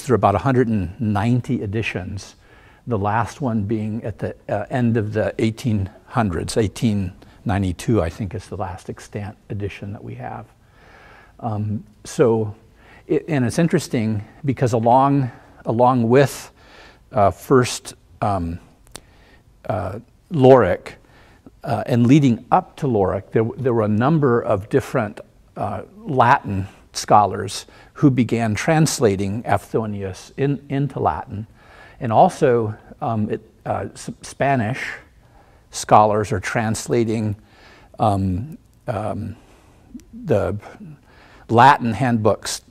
through about 190 editions, the last one being at the end of the 1800s. 1892, I think, is the last extant edition that we have. And it's interesting because along with first Rhetoric, and leading up to Rhetoric, there were a number of different Latin scholars who began translating Aphthonius into Latin. And also Spanish scholars are translating the Latin handbooks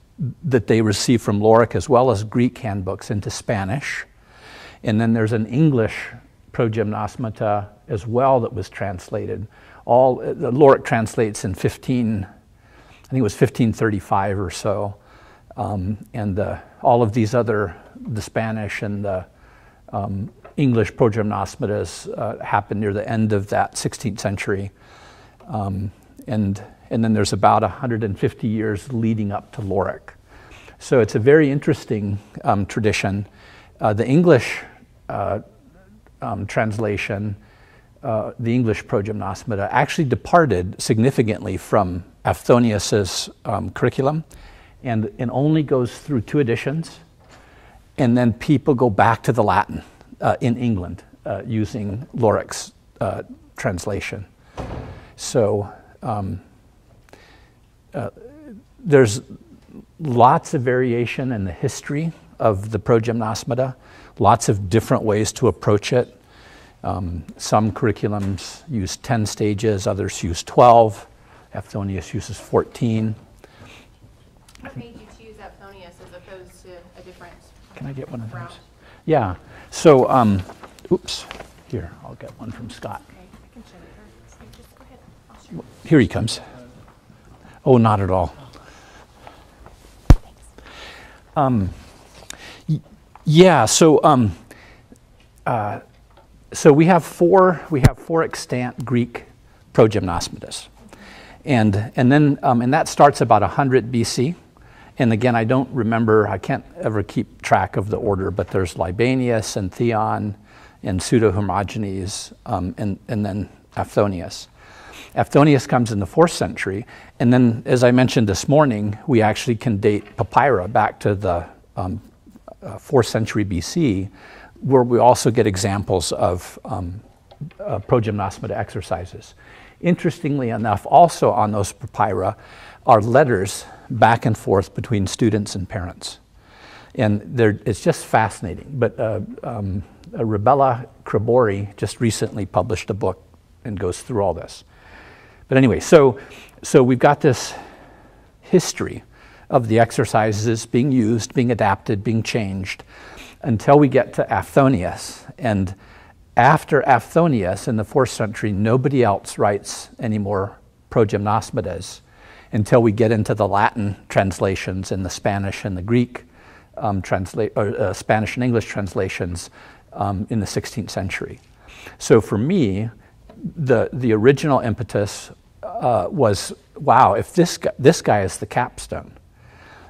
that they received from Rhetoric, as well as Greek handbooks, into Spanish. And then there's an English progymnosmata as well that was translated. The Rhetoric translates in 1535 or so. And all of these other, the Spanish and the English progymnosmatas happened near the end of that 16th century. And then there's about 150 years leading up to Rhetoric. So it's a very interesting tradition. The English translation, the English progymnosmata, actually departed significantly from Aphthonius's curriculum, and it only goes through 2 editions, and then people go back to the Latin in England using Rhetoric's translation. So there's lots of variation in the history of the progymnosmata, lots of different ways to approach it. Some curriculums use 10 stages, others use 12. Aphthonius uses 14. What made you choose Aphthonius as opposed to a different route? Can I get one of those? Yeah. So, oops. Here, I'll get one from Scott. Okay, I can show you. Just go ahead. I'll show you. Here he comes. Oh, not at all. Yeah. So we have four extant Greek progymnosmatas, and that starts about 100 BC. And again, I don't remember. I can't ever keep track of the order, but there's Libanius and Theon and Pseudo-Hermogenes, and then Aphthonius. Aphthonius comes in the 4th century, and then, as I mentioned this morning, we actually can date papyra back to the 4th century BC, where we also get examples of progymnosmata exercises. Interestingly enough, also on those papyra are letters back and forth between students and parents. And it's just fascinating. But Rebella Cribori just recently published a book and goes through all this. But anyway, so we've got this history of the exercises being used, being adapted, being changed, until we get to Aphthonius. And after Aphthonius in the 4th century, nobody else writes any more progymnosmatas until we get into the Latin translations and the Spanish and the Greek Spanish and English translations in the 16th century. So for me, the original impetus was, wow, if this guy is the capstone,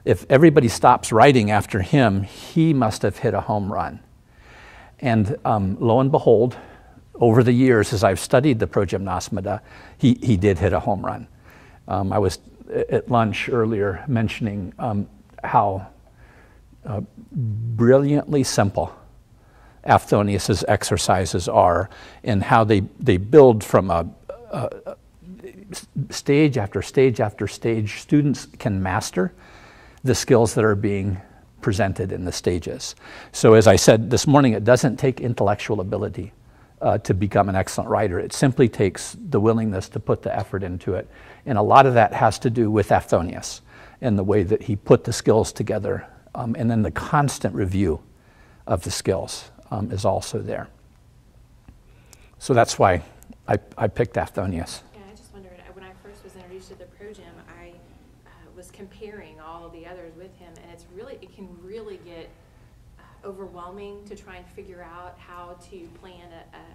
if everybody stops writing after him, he must have hit a home run. And lo and behold, over the years, as I've studied the progymnosmata, he did hit a home run. I was at lunch earlier mentioning how brilliantly simple Aphthonius's exercises are, and how they build from a stage after stage after stage. Students can master the skills that are being presented in the stages. So as I said this morning, it doesn't take intellectual ability to become an excellent writer. It simply takes the willingness to put the effort into it. And a lot of that has to do with Aphthonius and the way that he put the skills together. And then the constant review of the skills is also there. So that's why I picked Aphthonius. Yeah, I just wondered, when I first was introduced to the progym, I was comparing all of the others with him, and it can really get overwhelming to try and figure out how to plan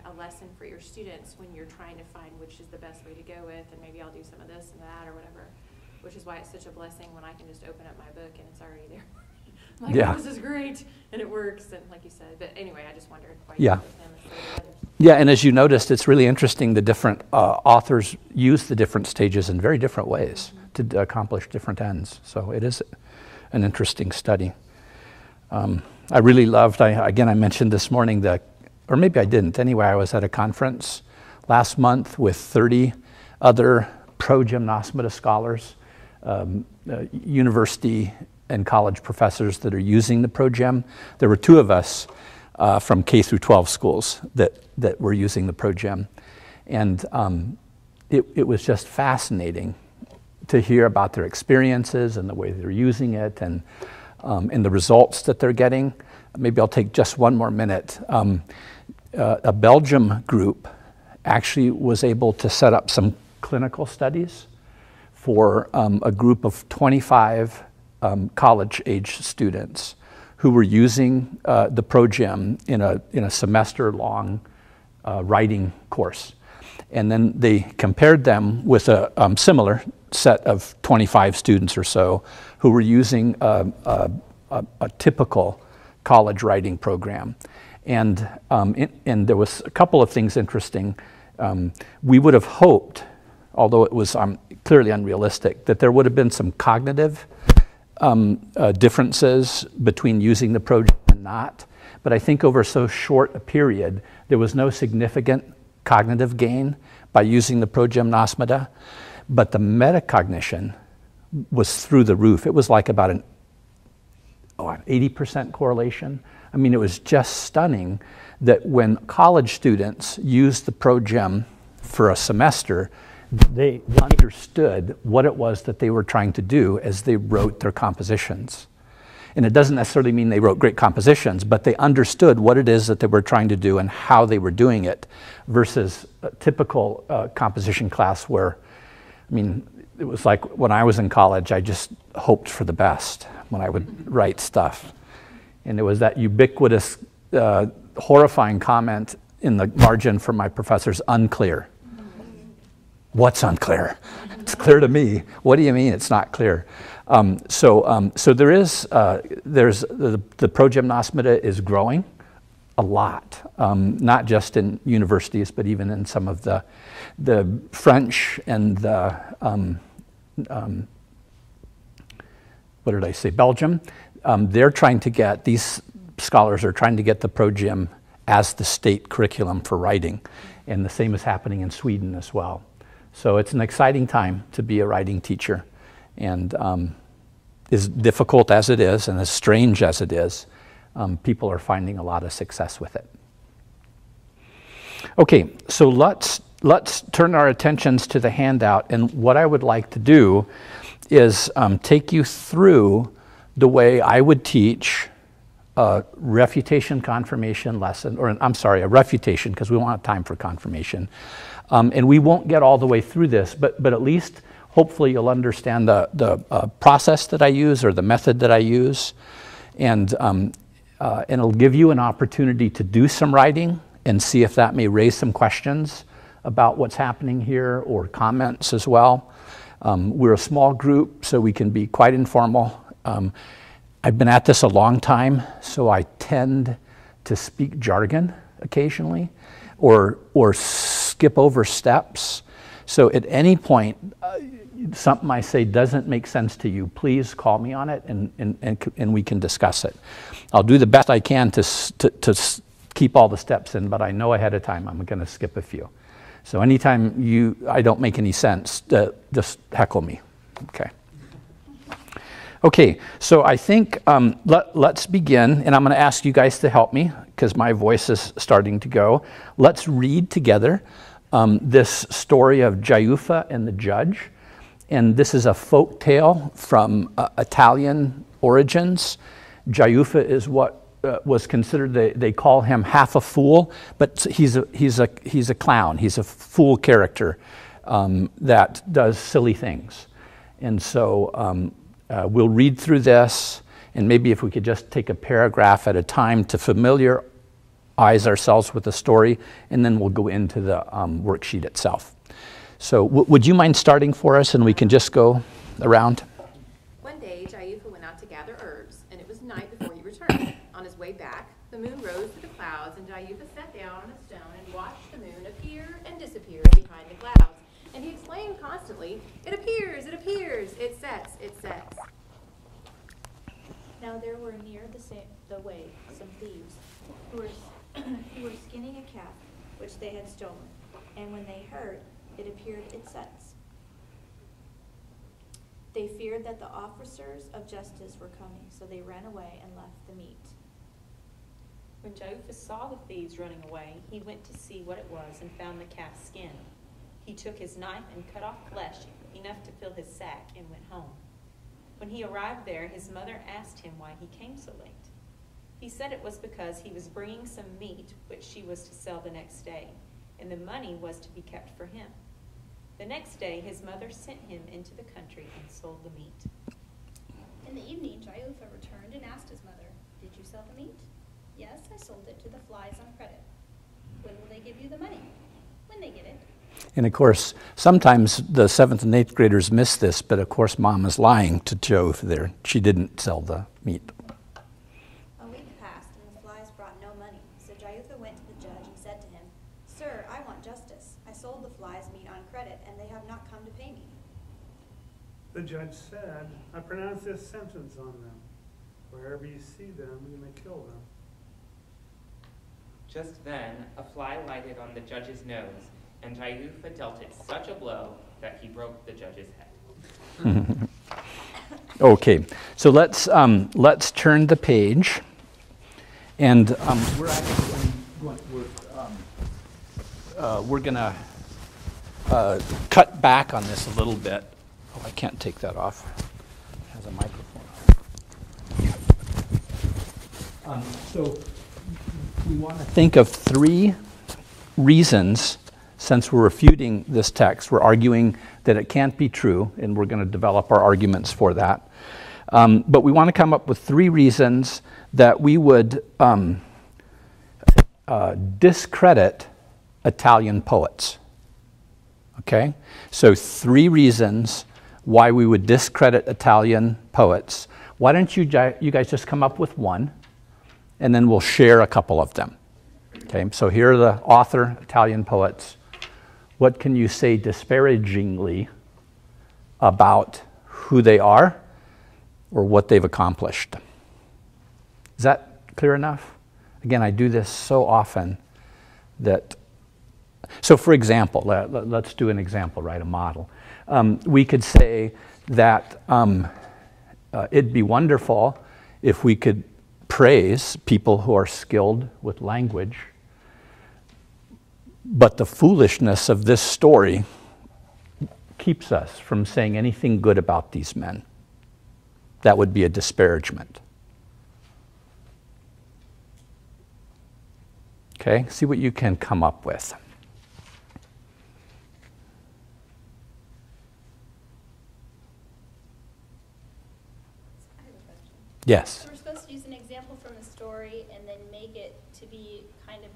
a lesson for your students when you're trying to find which is the best way to go with, and maybe I'll do some of this and that or whatever, which is why it's such a blessing when I can just open up my book and it's already there I'm like, Yeah. oh, this is great, and it works, and like you said. But anyway, I just wondered why Yeah. you chose him instead of others. Yeah, and as you noticed, it's really interesting the different authors use the different stages in very different ways to accomplish different ends. So it is an interesting study. I really loved, again, I mentioned this morning or maybe I didn't. Anyway, I was at a conference last month with 30 other pro-gymnosmata scholars, university and college professors that are using the ProGym. There were 2 of us from K through 12 schools that were using the ProGym. And it was just fascinating to hear about their experiences and the way they're using it and the results that they're getting. Maybe I'll take just one more minute. A Belgium group actually was able to set up some clinical studies for a group of 25 college-age students who were using the ProGym in a semester-long writing course. And then they compared them with a similar set of 25 students or so who were using a typical college writing program. And there was a couple of things interesting. We would have hoped, although it was clearly unrealistic, that there would have been some cognitive differences between using the ProGym and not. But I think over so short a period, there was no significant cognitive gain by using the pro-gymnosmata. But the metacognition was through the roof. It was like about an 80% correlation. I mean, it was just stunning that when college students used the ProGym for a semester, they understood what it was that they were trying to do as they wrote their compositions. And it doesn't necessarily mean they wrote great compositions, but they understood what it is that they were trying to do and how they were doing it versus a typical composition class where, I mean, it was like when I was in college, I just hoped for the best when I would write stuff. And it was that ubiquitous, horrifying comment in the margin from my professors, unclear. What's unclear? It's clear to me. What do you mean it's not clear? So there's the pro-gymnosmata is growing a lot, not just in universities, but even in some of the French and the, what did I say, Belgium. They're trying to get, these scholars are trying to get the ProGym as the state curriculum for writing. And the same is happening in Sweden as well. So it's an exciting time to be a writing teacher. And as difficult as it is and as strange as it is, people are finding a lot of success with it. Okay, so let's turn our attentions to the handout. And what I would like to do is take you through the way I would teach a refutation confirmation lesson, or I'm sorry, a refutation, because we won't have time for confirmation. And we won't get all the way through this, but at least hopefully you'll understand the process that I use or the method that I use. And it'll give you an opportunity to do some writing and see if that may raise some questions about what's happening here or comments as well. We're a small group, so we can be quite informal. I've been at this a long time, so I tend to speak jargon occasionally or skip over steps. So at any point, something I say doesn't make sense to you, please call me on it and we can discuss it. I'll do the best I can to keep all the steps in, but I know ahead of time I'm going to skip a few. So anytime I don't make any sense, just heckle me, okay? Okay, so I think let's begin, and I'm going to ask you guys to help me because my voice is starting to go. Let's read together this story of Giuffa and the Judge. And this is a folk tale from Italian origins. Giuffa is what was considered, they call him half a fool, but he's a clown. He's a fool character that does silly things. And so we'll read through this, and maybe if we could just take a paragraph at a time to familiarize ourselves with the story, and then we'll go into the worksheet itself. So would you mind starting for us, and we can just go around? One day, Giuffa went out to gather herbs, and it was night before he returned. On his way back, the moon rose through the clouds, and Jayuva sat down on a stone and watched the moon appear and disappear behind the clouds. And he exclaimed constantly, "It appears, it appears, it sets, it sets." Now there were near the way some thieves who were skinning a calf which they had stolen. And when they heard, "It appeared, it sets," they feared that the officers of justice were coming, so they ran away and left the meat. When Jayuva saw the thieves running away, he went to see what it was and found the calf's skin. He took his knife and cut off flesh enough to fill his sack and went home. When he arrived there, his mother asked him why he came so late. He said it was because he was bringing some meat which she was to sell the next day, and the money was to be kept for him. The next day, his mother sent him into the country and sold the meat. In the evening, Jayuva returned and asked his mother, "Did you sell the meat?" "Yes, I sold it to the flies on credit." "When will they give you the money?" "When they get it." And of course, sometimes the 7th and 8th graders miss this, but of course Mom is lying to Joe there. She didn't sell the meat. A week passed, and the flies brought no money. So Jayuva went to the judge and said to him, "Sir, I want justice. I sold the flies meat on credit, and they have not come to pay me." The judge said, "I pronounce this sentence on them. Wherever you see them, you may kill them." Just then, a fly lighted on the judge's nose, and Jayuva dealt it such a blow that he broke the judge's head. Okay, so let's turn the page, and we're gonna cut back on this a little bit. Oh, I can't take that off. It has a microphone. So we want to think of 3 reasons. Since we're refuting this text, we're arguing that it can't be true, and we're going to develop our arguments for that. But we want to come up with 3 reasons that we would discredit Italian poets. Okay? So 3 reasons why we would discredit Italian poets. Why don't you guys just come up with one, and then we'll share a couple of them. Okay? So here are the author, Italian poets. What can you say disparagingly about who they are or what they've accomplished? Is that clear enough? Again, I do this so often that... So for example, let's do an example, right, a model. We could say that it'd be wonderful if we could praise people who are skilled with language, but the foolishness of this story keeps us from saying anything good about these men. That would be a disparagement. Okay, see what you can come up with. I have a question. Yes. So we're supposed to use an example from the story and then make it to be kind of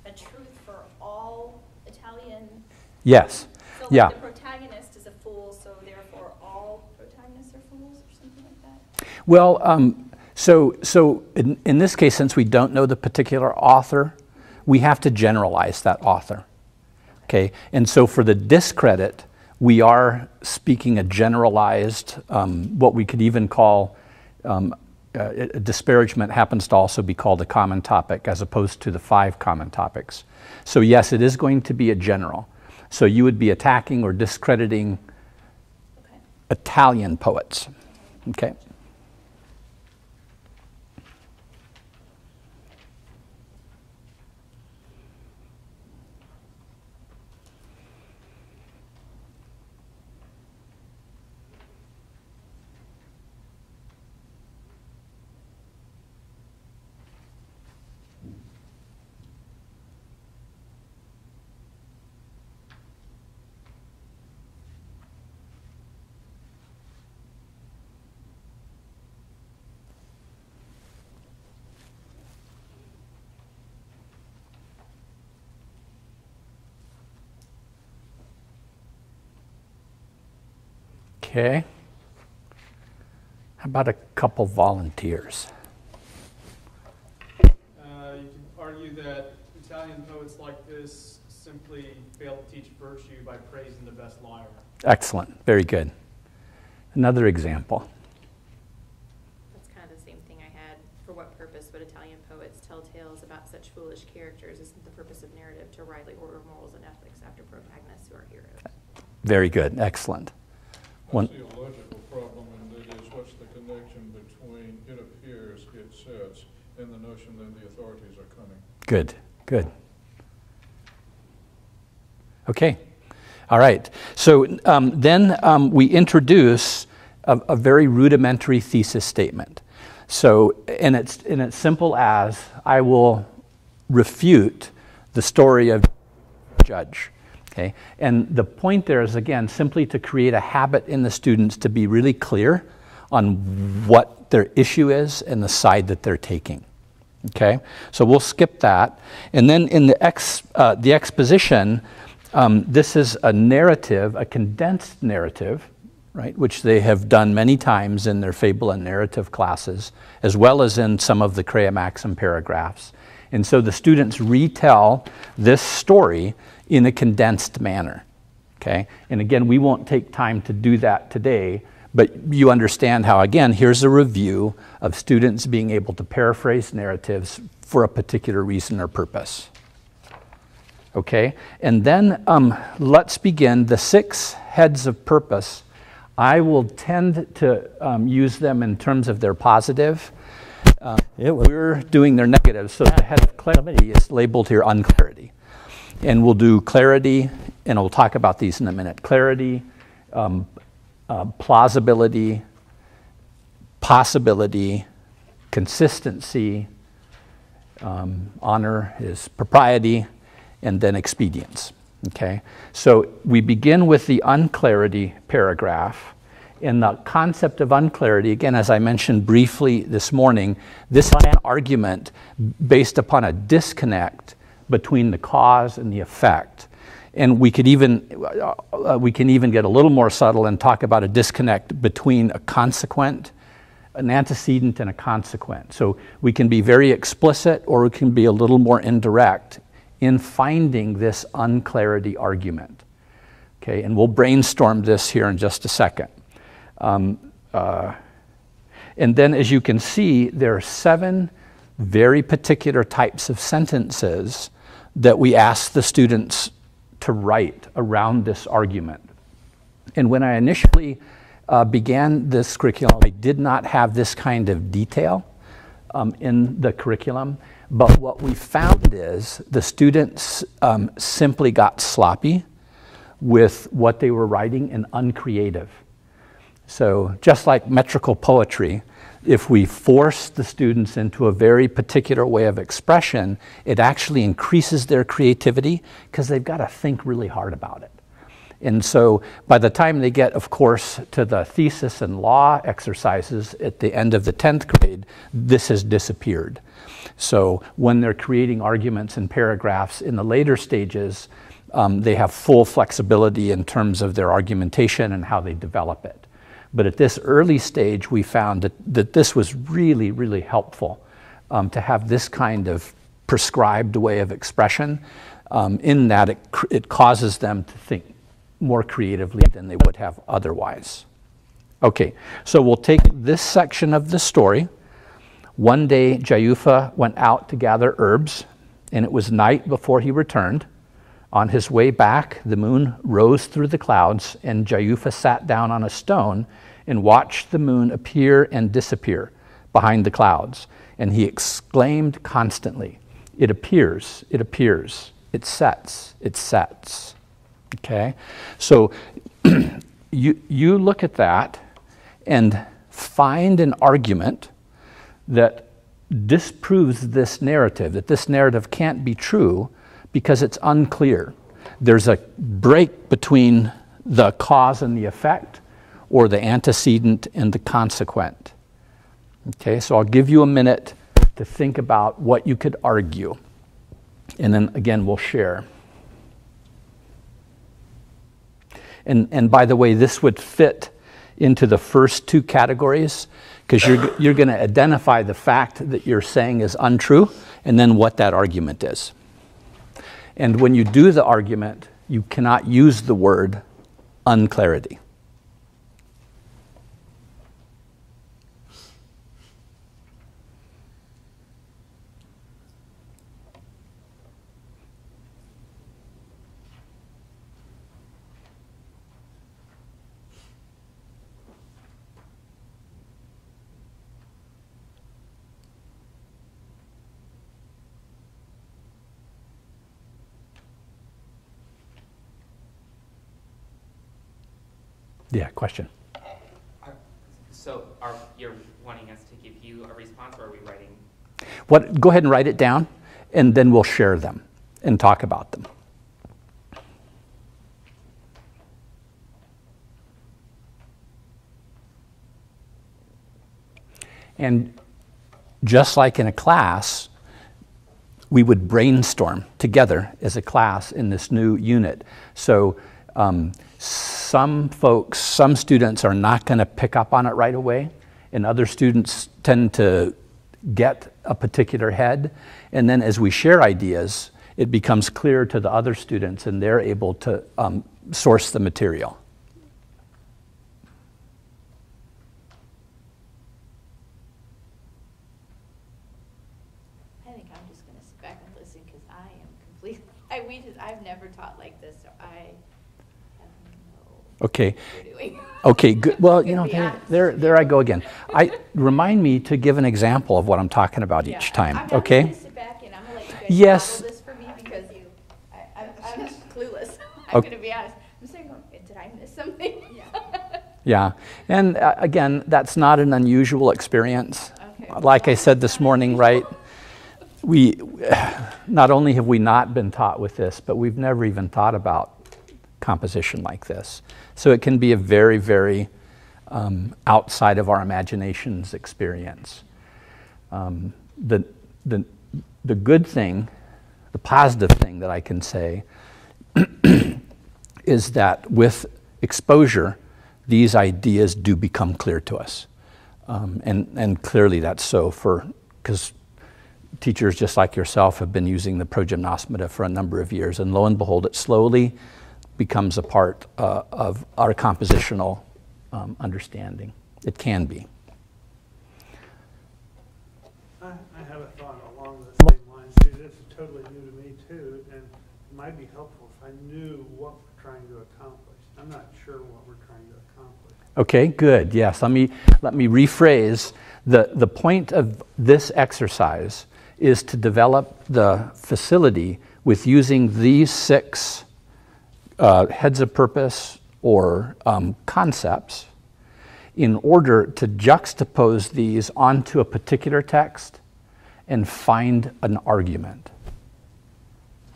a truth for all Italian. Yes. So Yeah. like the protagonist is a fool, so therefore all protagonists are fools, or something like that. Well, so in this case, since we don't know the particular author, we have to generalize that author. Okay, and so for the discredit, we are speaking a generalized, what we could even call a disparagement happens to also be called a common topic as opposed to the 5 common topics. So yes, it is going to be a general. So you would be attacking or discrediting Italian poets. Okay. Okay. How about a couple volunteers? You can argue that Italian poets like this simply fail to teach virtue by praising the best liar. Excellent. Very good. Another example. That's kind of the same thing I had. For what purpose would Italian poets tell tales about such foolish characters? Isn't the purpose of narrative to rightly order morals and ethics after protagonists who are heroes? Very good. Excellent. I see a logical problem, and that is, what's the connection between it appears, it sets, and the notion that the authorities are coming? Good. Good. Okay. All right. So then we introduce a very rudimentary thesis statement. So, and it's simple as, I will refute the story of judge. Okay. And the point there is, again, simply to create a habit in the students to be really clear on what their issue is and the side that they're taking. Okay. So we'll skip that. And then in the exposition, this is a narrative, a condensed narrative, right, which they have done many times in their fable and narrative classes, as well as in some of the Crea Maxim paragraphs. And so the students retell this story in a condensed manner, okay? And again, we won't take time to do that today, but you understand how, again, here's a review of students being able to paraphrase narratives for a particular reason or purpose. Okay, and then let's begin the 6 heads of purpose. I will tend to use them in terms of their positive. We're doing their negative, so the head of clarity is labeled here unclarity. And we'll do clarity, and we'll talk about these in a minute. Clarity, plausibility, possibility, consistency, honor is propriety, and then expedience. Okay, so we begin with the unclarity paragraph. In the concept of unclarity, again, as I mentioned briefly this morning, this is an argument based upon a disconnect between the cause and the effect. And we can even get a little more subtle and talk about a disconnect between a consequent, an antecedent, and a consequent. So we can be very explicit, or we can be a little more indirect in finding this unclarity argument. Okay, and we'll brainstorm this here in just a second. And then, as you can see, there are 7 very particular types of sentences that we ask the students to write around this argument. And when I initially began this curriculum, I did not have this kind of detail in the curriculum. But what we found is the students simply got sloppy with what they were writing and uncreative. So just like metrical poetry, if we force the students into a very particular way of expression, it actually increases their creativity because they've got to think really hard about it. And so by the time they get, of course, to the thesis and law exercises at the end of the 10th grade, this has disappeared. So when they're creating arguments and paragraphs in the later stages, they have full flexibility in terms of their argumentation and how they develop it. But at this early stage, we found that this was really, really helpful to have this kind of prescribed way of expression, in that it causes them to think more creatively than they would have otherwise. Okay, so we'll take this section of the story. One day, Jayufa went out to gather herbs, and it was night before he returned. On his way back, the moon rose through the clouds, and Jayufa sat down on a stone and watched the moon appear and disappear behind the clouds. And he exclaimed constantly, "It appears, it appears, it sets, it sets." Okay? So you look at that and find an argument that disproves this narrative, that this narrative can't be true because it's unclear. There's a break between the cause and the effect, or the antecedent and the consequent. Okay, so I'll give you a minute to think about what you could argue. And then again, we'll share. And by the way, this would fit into the first two categories, because you're going to identify the fact that you're saying is untrue and then what that argument is. And when you do the argument, you cannot use the word unclarity. Yeah, question. So you're wanting us to give you a response, or are we writing? Go ahead and write it down, and then we'll share them and talk about them. And just like in a class, we would brainstorm together as a class in this new unit. So some students are not going to pick up on it right away, and other students tend to get a particular head. And then as we share ideas, it becomes clear to the other students, and they're able to source the material. I think I'm just going to sit back and listen, because I am completely, I've never taught like this, so I have no Okay. what you're doing. Okay, good. Well, you know, Be honest. there I go again. Remind me to give an example of what I'm talking about Yeah, each time, I'm okay? going to sit back and I'm going to let you guys Yes. model this for me, because I'm clueless. I'm Okay. going to be honest. I'm saying, did I miss something? Yeah, and again, that's not an unusual experience. Okay. Like I said this morning, right? We not only have we not been taught with this, but we've never even thought about composition like this. So it can be a very, very outside of our imagination's experience. The good thing, the positive thing that I can say is that with exposure, these ideas do become clear to us. And clearly that's so because teachers just like yourself have been using the progymnosmata for a number of years, and lo and behold, it slowly becomes a part of our compositional understanding. It can be. I have a thought along the same lines too. This is totally new to me too, and it might be helpful if I knew what we're trying to accomplish. I'm not sure what we're trying to accomplish. Okay, good. Yes, let me rephrase. The point of this exercise is to develop the facility with using these 6 heads of purpose or concepts in order to juxtapose these onto a particular text and find an argument.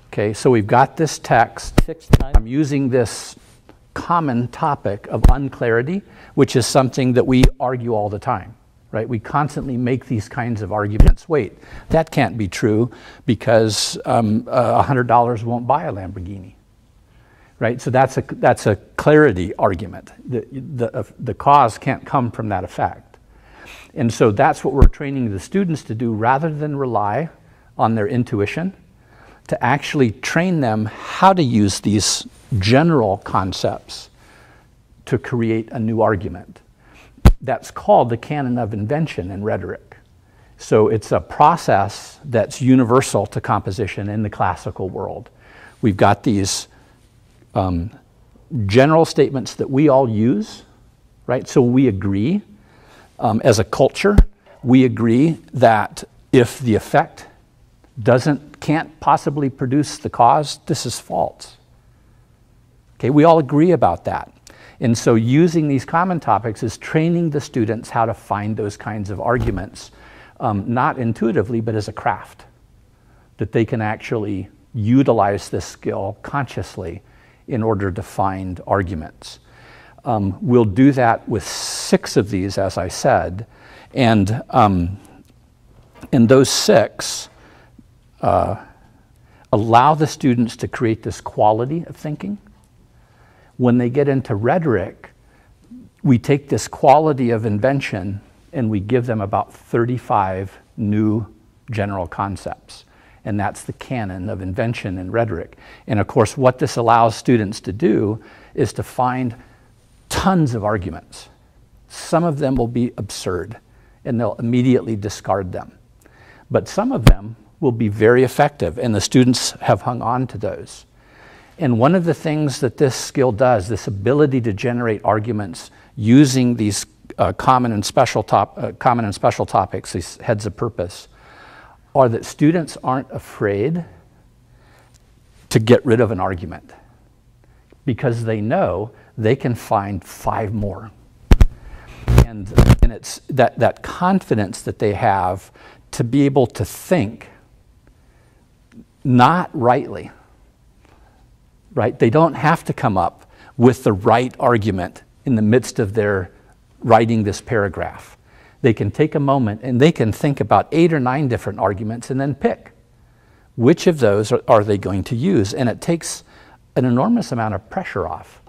Okay, so we've got this text. I'm using this common topic of unclarity, which is something that we argue all the time, right? We constantly make these kinds of arguments. Wait, that can't be true because $100 won't buy a Lamborghini, right? So that's a clarity argument. The cause can't come from that effect. And so that's what we're training the students to do, rather than rely on their intuition, to actually train them how to use these general concepts to create a new argument. That's called the canon of invention in rhetoric. So it's a process that's universal to composition in the classical world. We've got these general statements that we all use, right? So we agree as a culture, we agree that if the effect can't possibly produce the cause, this is false. Okay, we all agree about that. And so using these common topics is training the students how to find those kinds of arguments, not intuitively, but as a craft, that they can actually utilize this skill consciously in order to find arguments. We'll do that with 6 of these, as I said, and those 6 allow the students to create this quality of thinking. When they get into rhetoric, we take this quality of invention and we give them about 35 new general concepts. And that's the canon of invention in rhetoric. And of course, what this allows students to do is to find tons of arguments. Some of them will be absurd, and they'll immediately discard them. But some of them will be very effective, and the students have hung on to those. And one of the things that this skill does, this ability to generate arguments using these common and special topics, these heads of purpose, are that students aren't afraid to get rid of an argument because they know they can find 5 more. And it's that confidence that they have to be able to think not rightly, right? They don't have to come up with the right argument in the midst of their writing this paragraph. They can take a moment and they can think about 8 or 9 different arguments and then pick which of those are they going to use. And it takes an enormous amount of pressure off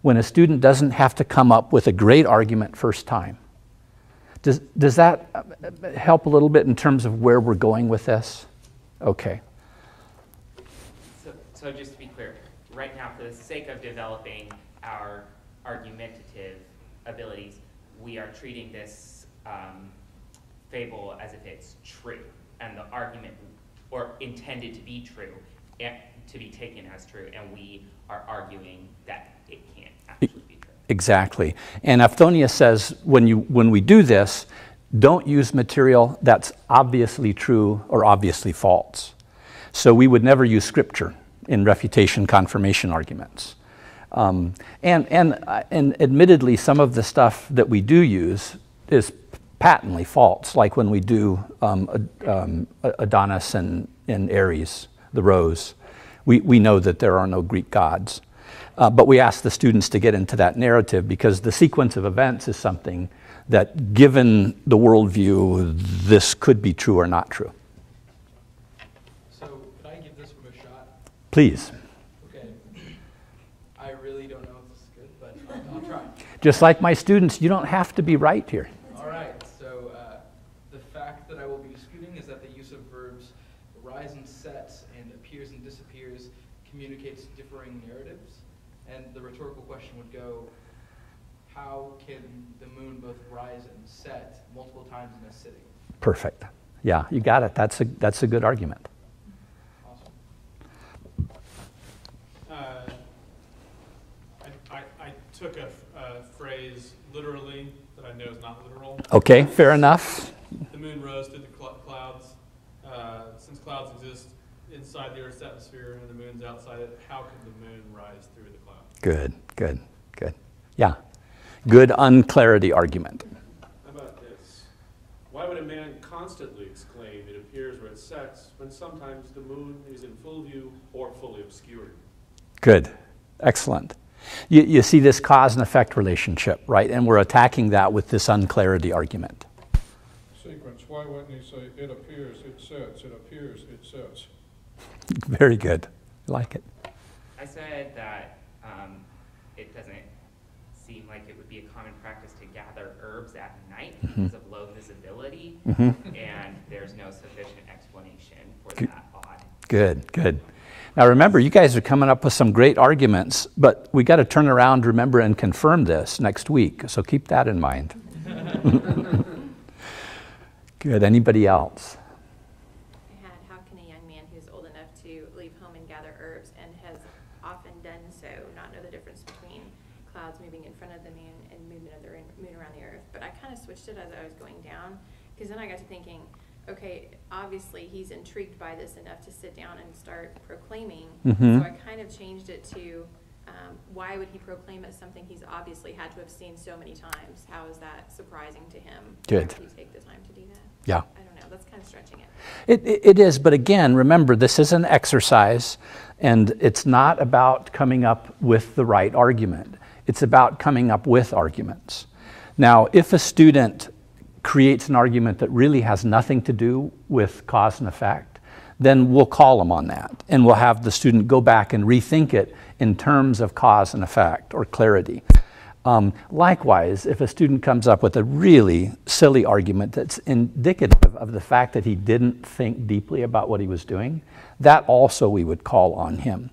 when a student doesn't have to come up with a great argument first time. Does that help a little bit in terms of where we're going with this? Okay. So just to be clear, right now, for the sake of developing our argumentative abilities, we are treating this fable as if it's true, and the argument, or intended to be true, to be taken as true, and we are arguing that it can't actually be true. Exactly. And Aphthonia says when we do this, don't use material that's obviously true or obviously false. So we would never use scripture in refutation confirmation arguments. And admittedly, some of the stuff that we do use is patently false, like when we do Adonis and Ares, the rose. We know that there are no Greek gods. But we ask the students to get into that narrative because the sequence of events is something that, given the worldview, this could be true or not true. So, could I give this one a shot? Please. Okay. I really don't know if this is good, but I'll try. Just like my students, you don't have to be right here. All right. So, the fact that I will be disputing is that the use of verbs rise and sets and appears and disappears communicates differing narratives. And the rhetorical question would go, how can the moon both rise and set multiple times in a sitting? Perfect. Yeah, you got it. That's a good argument. Awesome. I took a phrase literally that I know is not literal. Okay, fair enough. The moon rose through the clouds. Since clouds exist inside the Earth's atmosphere and the moon's outside it, how can the moon rise through the clouds? Good. Yeah. Good unclarity argument. How about this? Why would a man constantly exclaim, "It appears where it sets," when sometimes the moon is in full view or fully obscured? Good. Excellent. You see this cause and effect relationship, right? And we're attacking that with this unclarity argument. Sequence. Why wouldn't he say, "It appears, it sets, it appears, it sets"? Very good. I like it. I said that it doesn't seem like it would be a common practice to gather herbs at night because of low visibility, and there's no sufficient explanation for that odd. Good. Now remember, you guys are coming up with some great arguments, but we got to turn around, remember, and confirm this next week. So keep that in mind. Good. Anybody else? I had, how can a young man who's old enough to leave home and gather herbs and has often done so not know the difference between clouds moving in front of the moon and movement of the moon around the earth? But I kind of switched it as I was going down, because then I got to thinking, okay, obviously he's intrigued by this enough to sit down and start proclaiming. So I kind of changed it to, why would he proclaim as something he's obviously had to have seen so many times? How is that surprising to him? Good. Why would he take the time to do that? Yeah. I don't know. That's kind of stretching it. It is, but again, remember, this is an exercise, and it's not about coming up with the right argument. It's about coming up with arguments. Now, if a student creates an argument that really has nothing to do with cause and effect, then we'll call them on that, and we'll have the student go back and rethink it in terms of cause and effect or clarity. Likewise, if a student comes up with a really silly argument that's indicative of the fact that he didn't think deeply about what he was doing, that also we would call on him.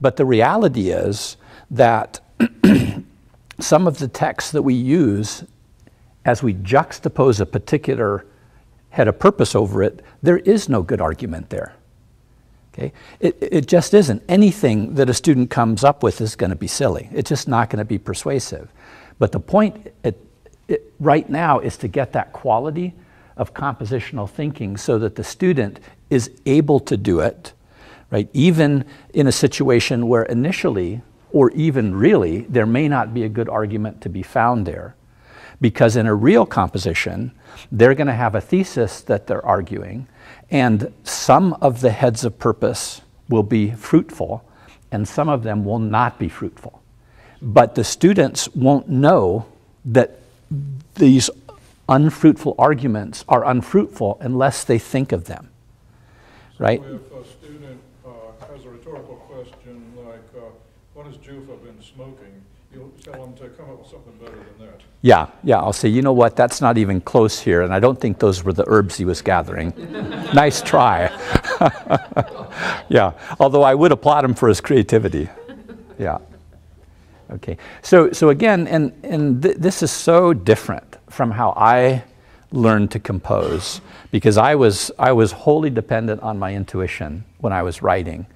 But the reality is that some of the texts that we use, as we juxtapose a particular head of purpose over it, there is no good argument there. Okay? It just isn't. Anything that a student comes up with is going to be silly. It's just not going to be persuasive. But the point right now is to get that quality of compositional thinking so that the student is able to do it, right? Even in a situation where initially, or even really, there may not be a good argument to be found there. Because in a real composition, they're going to have a thesis that they're arguing, and some of the heads of purpose will be fruitful, and some of them will not be fruitful. But the students won't know that these unfruitful arguments are unfruitful unless they think of them, right? So if a student has a rhetorical question like, what has Jufa been smoking? You'll tell them to come up with something better than that. Yeah, I'll say, you know what, that's not even close here, and I don't think those were the herbs he was gathering. Nice try. Yeah, although I would applaud him for his creativity. Yeah. Okay, so again, and this is so different from how I learned to compose, because I was wholly dependent on my intuition when I was writing.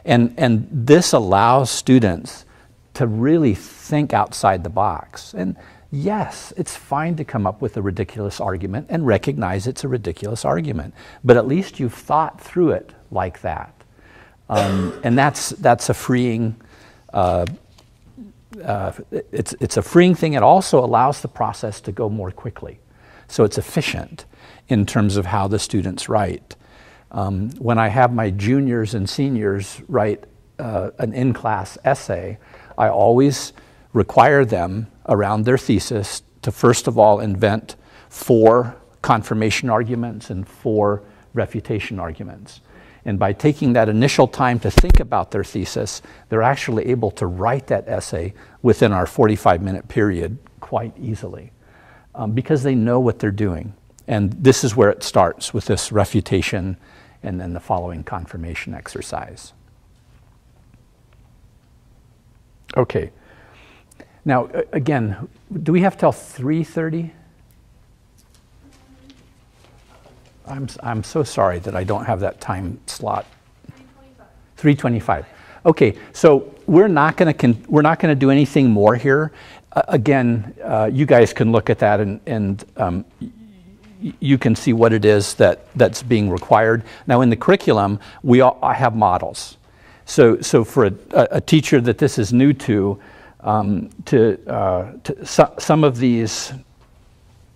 And this allows students to really think outside the box. And yes, it's fine to come up with a ridiculous argument and recognize it's a ridiculous argument, but at least you've thought through it like that. And that's a freeing, it's a freeing thing. It also allows the process to go more quickly. So it's efficient in terms of how the students write. When I have my juniors and seniors write an in-class essay, I always require them around their thesis to first of all invent 4 confirmation arguments and 4 refutation arguments. And by taking that initial time to think about their thesis, they're actually able to write that essay within our 45-minute period quite easily because they know what they're doing. And this is where it starts, with this refutation and then the following confirmation exercise. Okay. Now, again, do we have till 3:30? I'm so sorry that I don't have that time slot. 3:25. Okay, so we're not going to do anything more here. Again, you guys can look at that and you can see what it is that's being required. Now, in the curriculum, I have models. So for a teacher that this is new to some of these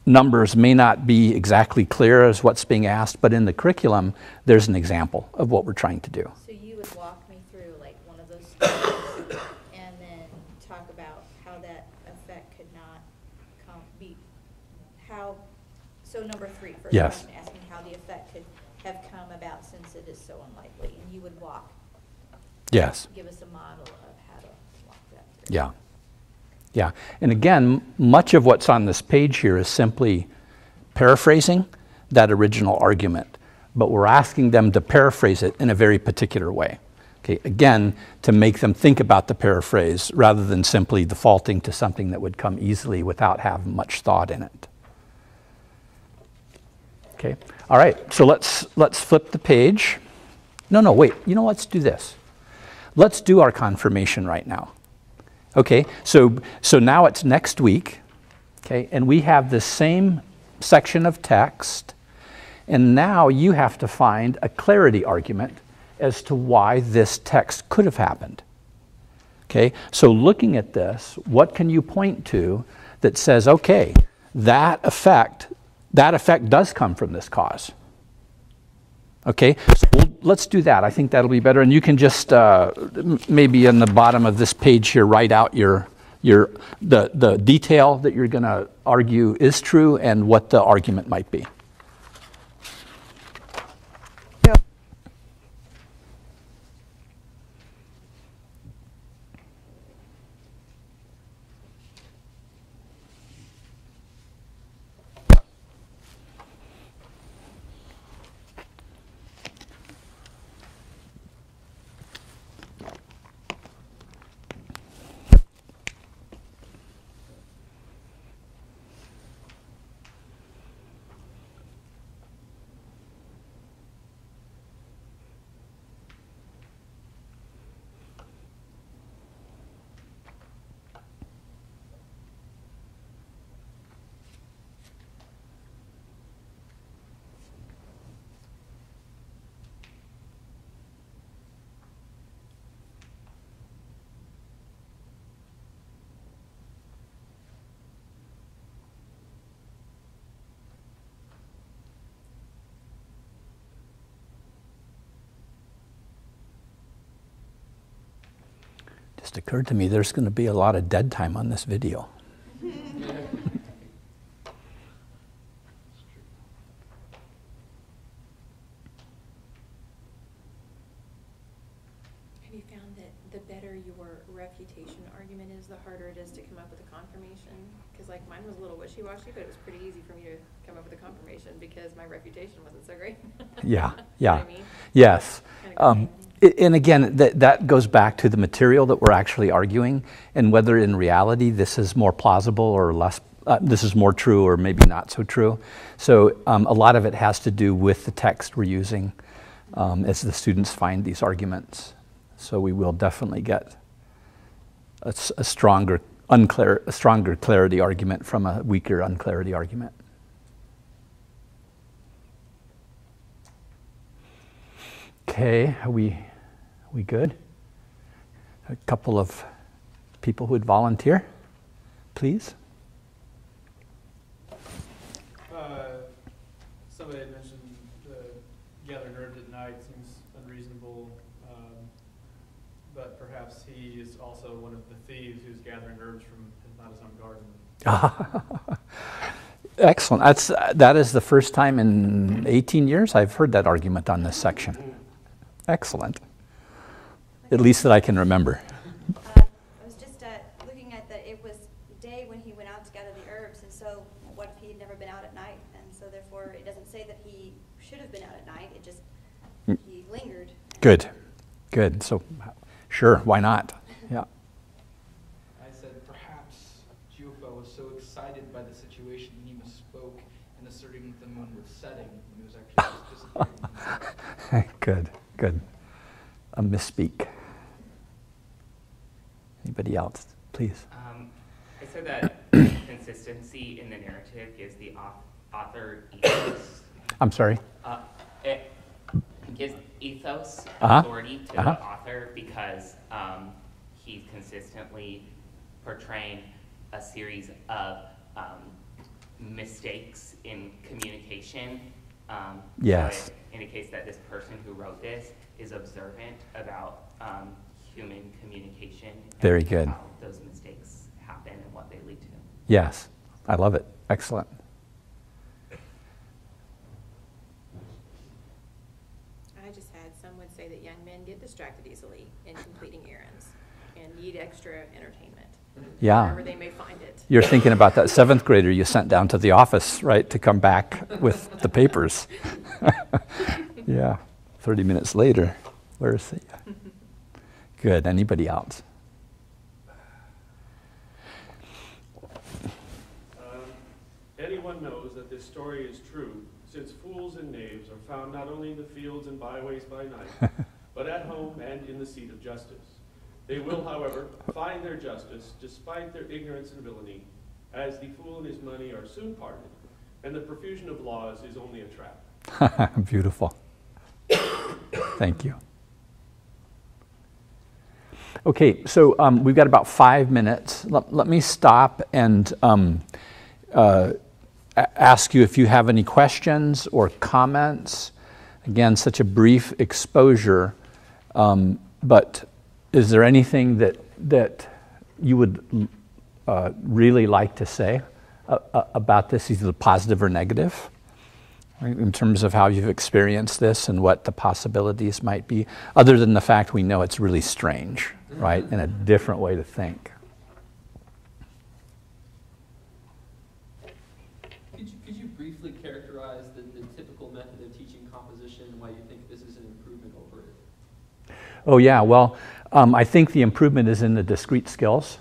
numbers may not be exactly clear as what's being asked, but in the curriculum, there's an example of what we're trying to do. So you would walk me through like one of those stories and then talk about how that effect could not be, so number 3, first yes. question, asking how the effect could have come about since it is so unlikely, and you would walk. Yes. Give us a model of how to walk that through. Yeah. Yeah. And again, much of what's on this page here is simply paraphrasing that original argument, but we're asking them to paraphrase it in a very particular way. Okay. Again, to make them think about the paraphrase rather than simply defaulting to something that would come easily without having much thought in it. Okay. All right. So let's flip the page. No, wait. You know, let's do this. Let's do our confirmation right now. Okay, so now it's next week, okay, and we have the same section of text, and now you have to find a clarity argument as to why this text could have happened. Okay, so looking at this, what can you point to that says, okay, that effect does come from this cause? Okay, so let's do that. I think that'll be better. And you can just maybe in the bottom of this page here write out the detail that you're going to argue is true and what the argument might be. Just occurred to me there's going to be a lot of dead time on this video. Have you found that the better your refutation argument is, the harder it is to come up with a confirmation? Because like mine was a little wishy-washy, but it was pretty easy for me to come up with a confirmation because my refutation wasn't so great. Yeah, You yeah. know what I mean? Yes. Kinda go And again, that goes back to the material that we're actually arguing and whether in reality this is more plausible or less, this is more true or maybe not so true. So a lot of it has to do with the text we're using as the students find these arguments. So we will definitely get a stronger clarity argument from a weaker unclarity argument. Okay, are we good? A couple of people who would volunteer, please. Somebody had mentioned the gathering herbs at night seems unreasonable, but perhaps he is also one of the thieves who's gathering herbs from not his own garden. Excellent. That is the first time in 18 years I've heard that argument on this section. Excellent. At least that I can remember. I was just looking at that it was day when he went out to gather the herbs, and so what if he had never been out at night? And so therefore it doesn't say that he should have been out at night, it just, he lingered. Good, good. So, sure, why not? Yeah. I said perhaps Jufa was so excited by the situation he misspoke in asserting that the moon was setting when it was actually just disappearing. Good, good. A misspeak. Anybody else, please? I said that consistency in the narrative gives the author ethos. I'm sorry? It gives ethos Uh-huh. authority to the author because he's consistently portraying a series of mistakes in communication. Yes. So it indicates that this person who wrote this is observant about human communication. Very and good. How those mistakes happen and what they lead to. Yes, I love it. Excellent. I just had, some would say that young men get distracted easily in completing errands and need extra entertainment. Yeah. Wherever they may find it. You're thinking about that 7th grader you sent down to the office, right, to come back with the papers. Yeah. 30 minutes later, where is he? Good. Anybody else? Anyone knows that this story is true, since fools and knaves are found not only in the fields and byways by night, but at home and in the seat of justice. They will, however, find their justice despite their ignorance and villainy, as the fool and his money are soon parted, and the profusion of laws is only a trap. Beautiful. Thank you. Okay, so we've got about 5 minutes. Let me stop and ask you if you have any questions or comments. Again, such a brief exposure, but is there anything that you would really like to say about this, either positive or negative, right, in terms of how you've experienced this and what the possibilities might be, other than the fact we know it's really strange, right, and a different way to think? Could you briefly characterize the typical method of teaching composition and why you think this is an improvement over it? Oh yeah, well, I think the improvement is in the discrete skills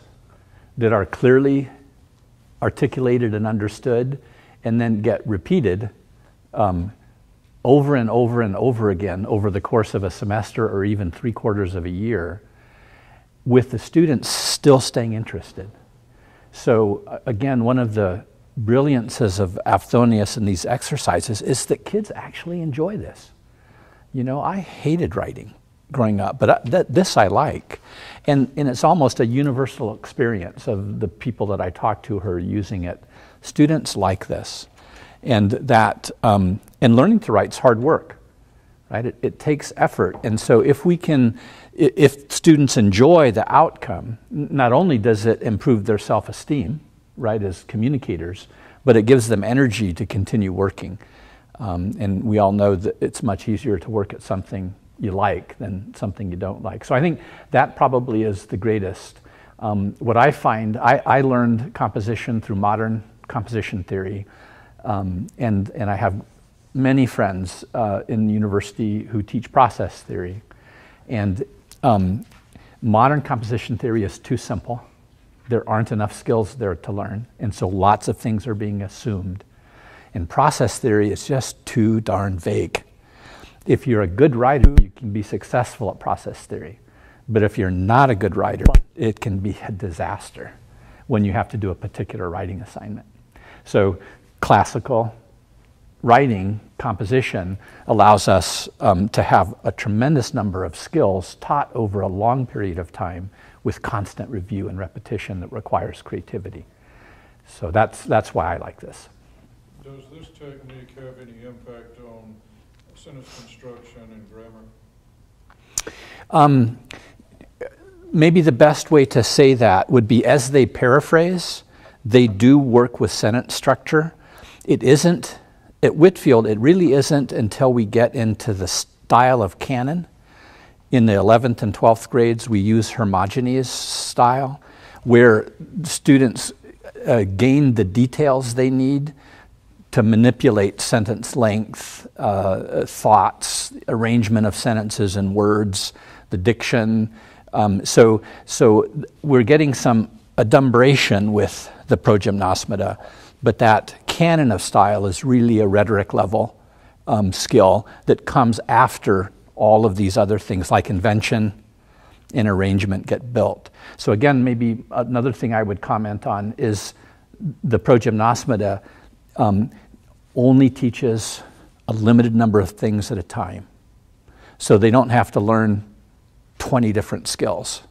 that are clearly articulated and understood and then get repeated over and over and over again over the course of a semester or even 3/4 of a year, with the students still staying interested. So again, one of the brilliances of Aphthonius and these exercises is that kids actually enjoy this. You know, I hated writing growing up, but this I like. And it's almost a universal experience of the people that I talk to who are using it. Students like this. And that, and learning to write is hard work, right? It takes effort. And so if we can if students enjoy the outcome, not only does it improve their self-esteem, right, as communicators, but it gives them energy to continue working. And we all know that it's much easier to work at something you like than something you don't like. So I think that probably is the greatest. What I find, I learned composition through modern composition theory, and I have many friends in university who teach process theory. And modern composition theory is too simple. There aren't enough skills there to learn, and so lots of things are being assumed. And process theory is just too darn vague. If you're a good writer, you can be successful at process theory. But if you're not a good writer, it can be a disaster when you have to do a particular writing assignment. So classical writing, composition, allows us to have a tremendous number of skills taught over a long period of time with constant review and repetition that requires creativity. So that's why I like this. Does this technique have any impact on sentence construction and grammar? Maybe the best way to say that would be as they paraphrase, they do work with sentence structure. It isn't, at Whitfield, it really isn't until we get into the style of canon. In the 11th and 12th grades, we use Hermogenes style, where students gain the details they need to manipulate sentence length, thoughts, arrangement of sentences and words, the diction. So we're getting some adumbration with the progymnosmata, but that canon of style is really a rhetoric level skill that comes after all of these other things like invention and arrangement get built. So again, maybe another thing I would comment on is the progymnosmata only teaches a limited number of things at a time. So they don't have to learn 20 different skills.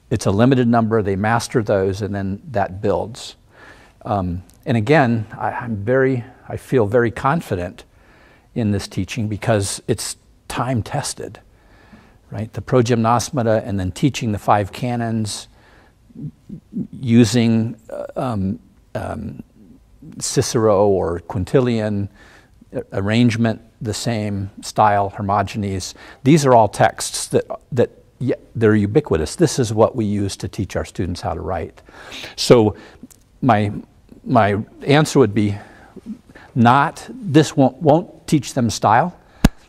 It's a limited number, they master those, and then that builds. And again, I feel very confident in this teaching because it's time tested, right? The progymnosmata and then teaching the 5 canons, using Cicero or Quintilian, arrangement the same, style, Hermogenes. These are all texts that they're ubiquitous. This is what we use to teach our students how to write. So my answer would be this won't teach them style.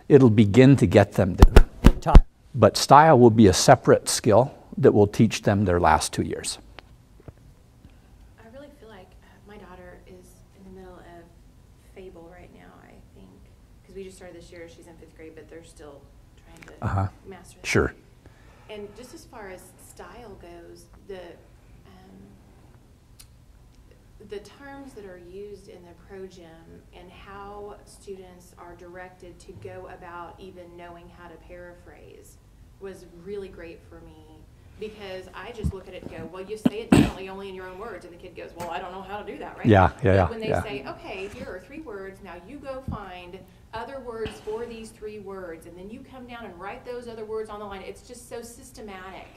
It'll begin to get them there. But style will be a separate skill that will teach them their last 2 years. I really feel like my daughter is in the middle of Fable right now, I think. Because we just started this year, she's in 5th grade, but they're still trying to master that. Sure. And just as far as style goes, the terms that are used in the progym and how students are directed to go about even knowing how to paraphrase was really great for me, because I just look at it and go, well, you say it differently only in your own words, and the kid goes, well, I don't know how to do that, right? Yeah. But when they say, okay, here are 3 words, now you go find other words for these 3 words, and then you come down and write those other words on the line. It's just so systematic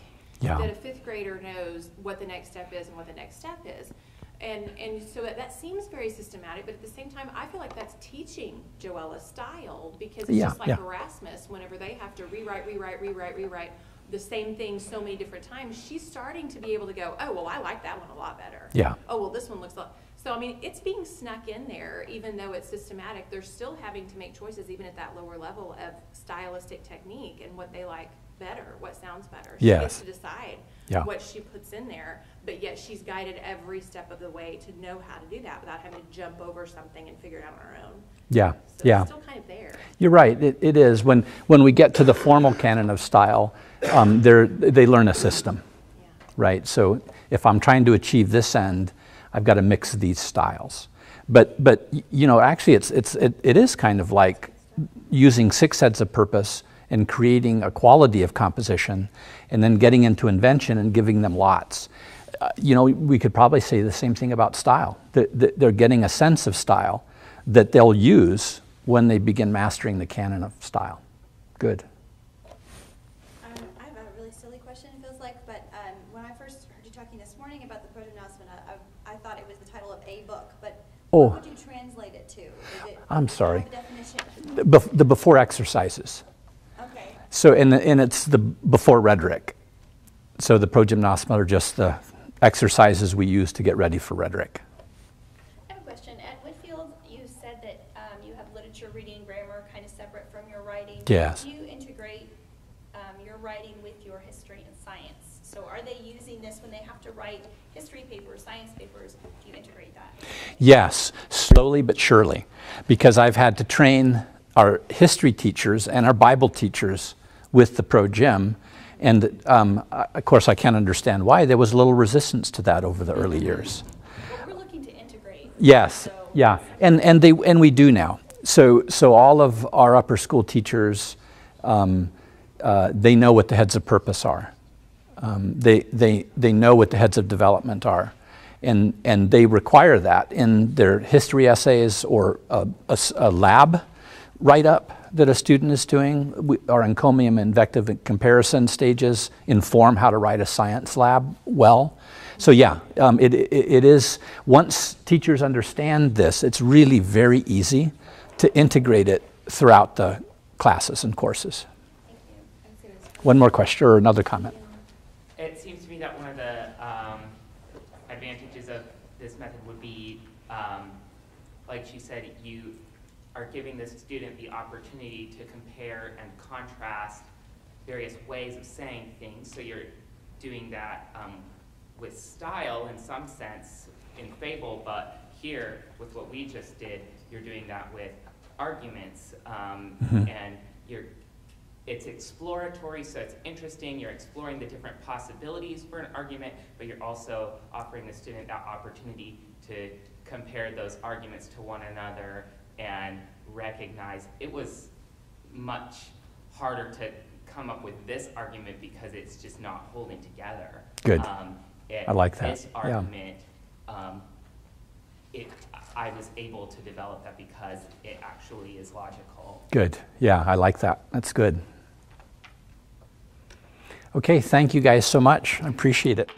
that a 5th grader knows what the next step is and what the next step is. And so that seems very systematic, but at the same time, I feel like that's teaching Joella style, because it's just like Erasmus, whenever they have to rewrite the same thing so many different times, she's starting to be able to go, oh, well, I like that one a lot better. Yeah. Oh, well, this one looks like... So, I mean, it's being snuck in there, even though it's systematic. They're still having to make choices, even at that lower level, of stylistic technique and what they like better, what sounds better. She gets to decide what she puts in there, but yet she's guided every step of the way to know how to do that without having to jump over something and figure it out on her own. Yeah, so it's still kind of there. You're right, it is. When we get to the formal canon of style, they learn a system, right? So if I'm trying to achieve this end, I've got to mix these styles. But you know, actually it is kind of like using 6 heads of purpose and creating a quality of composition, and then getting into invention and giving them lots. You know, we could probably say the same thing about style. They're getting a sense of style that they'll use when they begin mastering the canon of style. Good. I have What would you translate it to? I'm sorry. Have a definition? The before exercises. Okay. So, and it's the before rhetoric. So the progymnostica are just the exercises we use to get ready for rhetoric. I have a question. At Whitfield, you said that you have literature, reading, and grammar kind of separate from your writing. Yes. Do you integrate your writing with your history and science? So are they using this when they have to write history papers, science papers? Do you integrate that? Yes, slowly but surely, because I've had to train our history teachers and our Bible teachers with the ProGym, and of course I can't understand why. There was a little resistance to that over the early years. Well, we're looking to integrate. Yes, So yeah, and we do now. So all of our upper school teachers, they know what the heads of purpose are. They know what the heads of development are, and they require that in their history essays or a lab write-up that a student is doing. Our encomium and invective and comparison stages inform how to write a science lab well. So yeah, it is, once teachers understand this, it's really very easy to integrate it throughout the classes and courses. One more question or another comment? It seems to me that one of the advantages of this method would be, like she said, you are giving the student the opportunity to compare and contrast various ways of saying things. So you're doing that with style in some sense in fable, but here with what we just did, you're doing that with arguments, and it's exploratory, so it's interesting. You're exploring the different possibilities for an argument, but you're also offering the student that opportunity to compare those arguments to one another and recognize it was much harder to come up with this argument because it's just not holding together. Good. I like that. This argument, I was able to develop that because it actually is logical. Good. Yeah, I like that. That's good. Okay, thank you guys so much. I appreciate it.